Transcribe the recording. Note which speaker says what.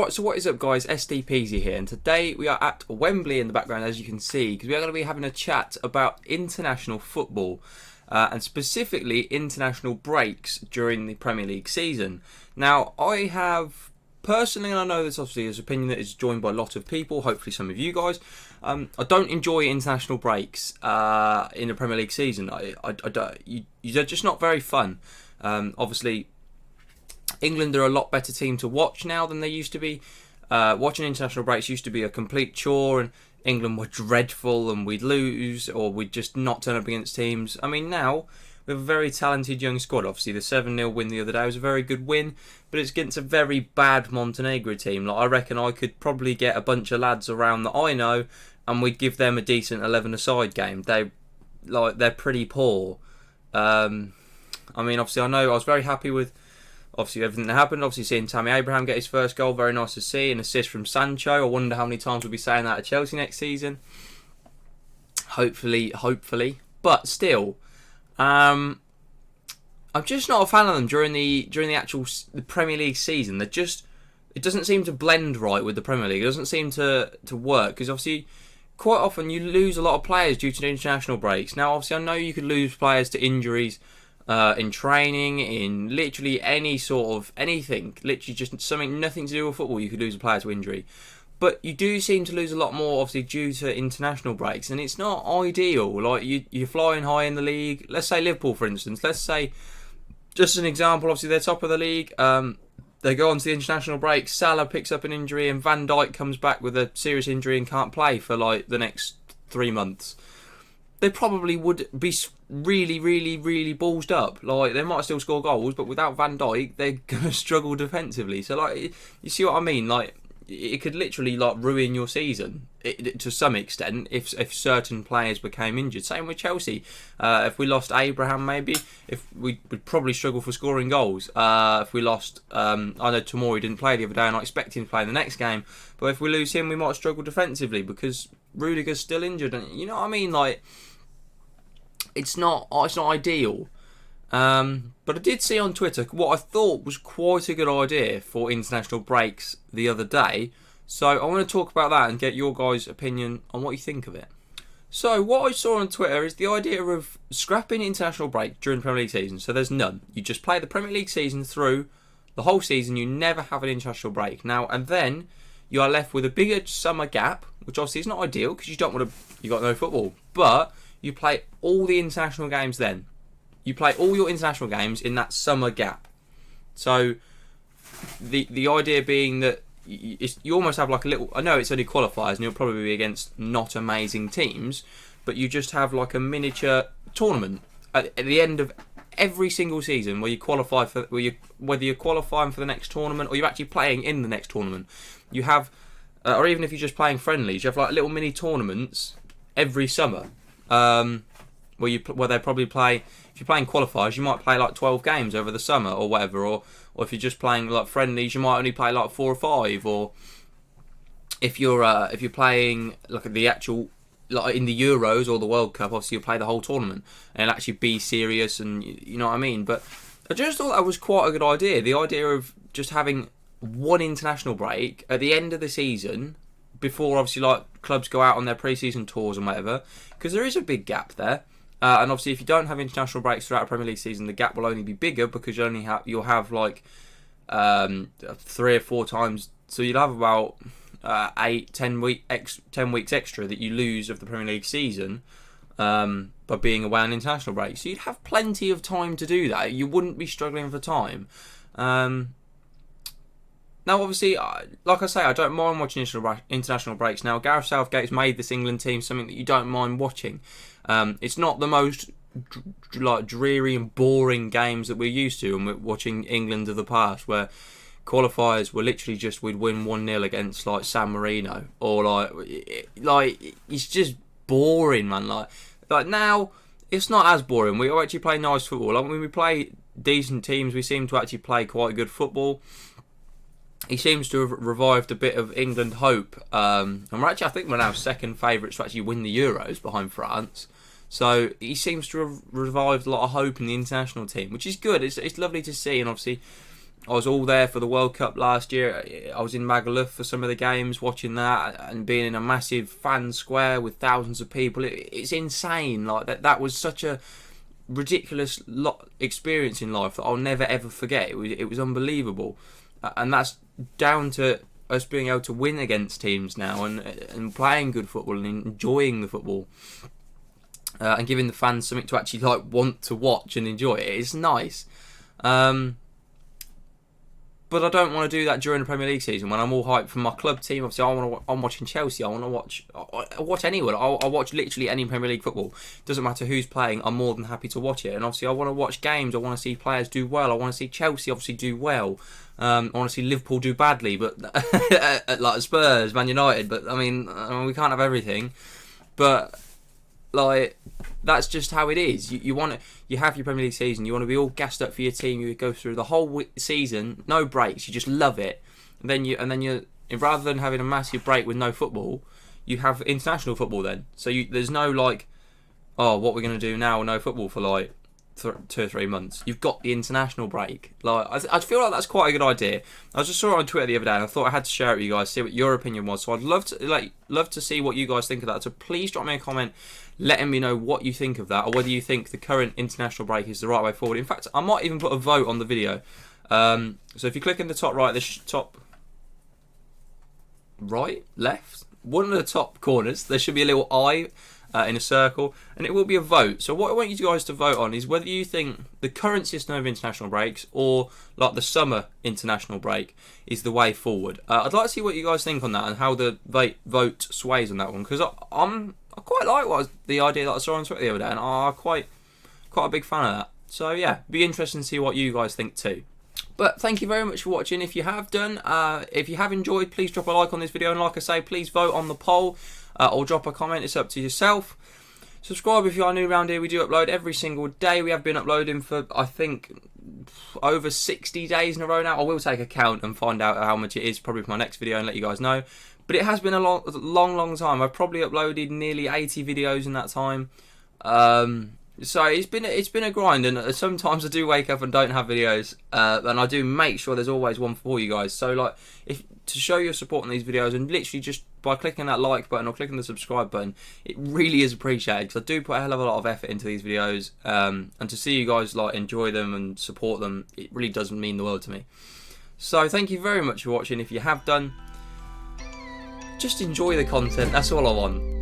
Speaker 1: Right, so what is up guys, SDPeasy here, and today we are at Wembley in the background, as you can see, because we are going to be having a chat about international football, and specifically international breaks during the Premier League season. Now, I have personally, and I know this obviously is an opinion that is joined by a lot of people, hopefully some of you guys, I don't enjoy international breaks in the Premier League season. I don't, they're just not very fun. Obviously, England are a lot better team to watch now than they used to be. Watching international breaks used to be a complete chore, and England were dreadful, and we'd lose or we'd just not turn up against teams. I mean, now we have a very talented young squad. Obviously, the 7-0 win the other day was a very good win, but it's against a very bad Montenegro team. Like, I reckon I could probably get a bunch of lads around that I know, and we'd give them a decent 11-a-side game. They're pretty poor. I mean, obviously, I know I was very happy with obviously everything that happened. Obviously, seeing Tammy Abraham get his first goal, very nice to see. An assist from Sancho. I wonder how many times we'll be saying that at Chelsea next season. Hopefully. But still, I'm just not a fan of them during the actual Premier League season. It doesn't seem to blend right with the Premier League. It doesn't seem to work, because obviously quite often you lose a lot of players due to the international breaks. Now, obviously, I know you could lose players to injuries. In training, in literally any sort of anything, literally just something nothing to do with football, you could lose a player to injury. But you do seem to lose a lot more, obviously, due to international breaks, and it's not ideal. Like, you're flying high in the league. Let's say Liverpool, for instance. Let's say, just an example, obviously they're top of the league. They go on to the international break. Salah picks up an injury, and Van Dijk comes back with a serious injury and can't play for like the next 3 months. They probably would be really ballsed up. Like, they might still score goals, but without Van Dijk, they're gonna struggle defensively. So, like, you see what I mean? Like, it could literally like ruin your season to some extent if certain players became injured. Same with Chelsea. If we lost Abraham, maybe if we'd probably struggle for scoring goals. If we lost, I know Tomori didn't play the other day, and I expect him to play in the next game. But if we lose him, we might struggle defensively because Rudiger's still injured, and you know what I mean, like. It's not ideal. But I did see on Twitter what I thought was quite a good idea for international breaks the other day. So I want to talk about that and get your guys' opinion on what you think of it. So what I saw on Twitter is the idea of scrapping international break during the Premier League season. So there's none. You just play the Premier League season through the whole season. You never have an international break. Now, and then you are left with a bigger summer gap, which obviously is not ideal because you got no football. But you play all the international games then. You play all your international games in that summer gap. So the idea being that you almost have like a little... I know it's only qualifiers and you'll probably be against not amazing teams, but you just have like a miniature tournament at the end of every single season where you qualify for... whether you're qualifying for the next tournament or you're actually playing in the next tournament. You have... or even if you're just playing friendlies, you have like little mini tournaments every summer. Where they probably play, if you're playing qualifiers, you might play like 12 games over the summer or whatever, or if you're just playing like friendlies, you might only play like 4 or 5, or if you're playing like the actual, like in the Euros or the World Cup, obviously you'll play the whole tournament and it'll actually be serious, and you know what I mean. But I just thought that was quite a good idea, the idea of just having one international break at the end of the season, before obviously like clubs go out on their pre-season tours and whatever, because there is a big gap there, and obviously if you don't have international breaks throughout a Premier League season, the gap will only be bigger because you'll have like 3 or 4 times, so you'll have about 10 weeks extra that you lose of the Premier League season by being away on international breaks. So you'd have plenty of time to do that. You wouldn't be struggling for time. Now, obviously, like I say, I don't mind watching international breaks. Now, Gareth Southgate's made this England team something that you don't mind watching. It's not the most dreary and boring games that we're used to, and we're watching England of the past, where qualifiers were literally just we'd win 1-0 against like San Marino, or like it's just boring, man. Like now, it's not as boring. We actually play nice football. Like when we play decent teams, we seem to actually play quite good football. He seems to have revived a bit of England hope. And I think we're now second favourites to actually win the Euros behind France. So he seems to have revived a lot of hope in the international team, which is good. It's lovely to see. And obviously, I was all there for the World Cup last year. I was in Magaluf for some of the games, watching that, and being in a massive fan square with thousands of people. It's insane. Like that was such a ridiculous experience in life that I'll never ever forget. It was unbelievable, and that's down to us being able to win against teams now and playing good football and enjoying the football. And giving the fans something to actually like want to watch and enjoy it. It's nice. But I don't want to do that during the Premier League season when I'm all hyped for my club team. Obviously, I'm watching Chelsea. I want to watch anyone. I'll watch literally any Premier League football. Doesn't matter who's playing. I'm more than happy to watch it. And obviously, I want to watch games. I want to see players do well. I want to see Chelsea obviously do well. I want to see Liverpool do badly, but like Spurs, Man United. But I mean, we can't have everything. But like, that's just how it is. You have your Premier League season. You want to be all gassed up for your team. You go through the whole season, no breaks. You just love it. And then you rather than having a massive break with no football, you have international football then. So there's no like, oh, what we're going to do now? No football for like 2 or 3 months. You've got the international break. Like I feel like that's quite a good idea. I just saw it on Twitter the other day, and I thought I had to share it with you guys, see what your opinion was. So I'd love to see what you guys think of that. So please drop me a comment, letting me know what you think of that, or whether you think the current international break is the right way forward. In fact, I might even put a vote on the video. So if you click in the top right, top right, left, one of the top corners, there should be a little eye in a circle, and it will be a vote. So what I want you guys to vote on is whether you think the current system of international breaks or like the summer international break is the way forward. I'd like to see what you guys think on that and how the vote sways on that one, because I quite like the idea that I saw on Twitter the other day, and I'm quite a big fan of that. So yeah, be interesting to see what you guys think too. But thank you very much for watching. If you have done, if you have enjoyed, please drop a like on this video, and like I say, please vote on the poll or drop a comment. It's up to yourself. Subscribe if you are new around here. We do upload every single day. We have been uploading for, I think, over 60 days in a row now. I will take a count and find out how much it is probably for my next video and let you guys know. But it has been a long time. I've probably uploaded nearly 80 videos in that time. So it's been a grind, and sometimes I do wake up and don't have videos, and I do make sure there's always one for you guys. So like, to show your support on these videos, and literally just by clicking that like button or clicking the subscribe button, it really is appreciated, because I do put a hell of a lot of effort into these videos, and to see you guys like enjoy them and support them, it really does mean the world to me. So thank you very much for watching. If you have done, just enjoy the content. That's all I want.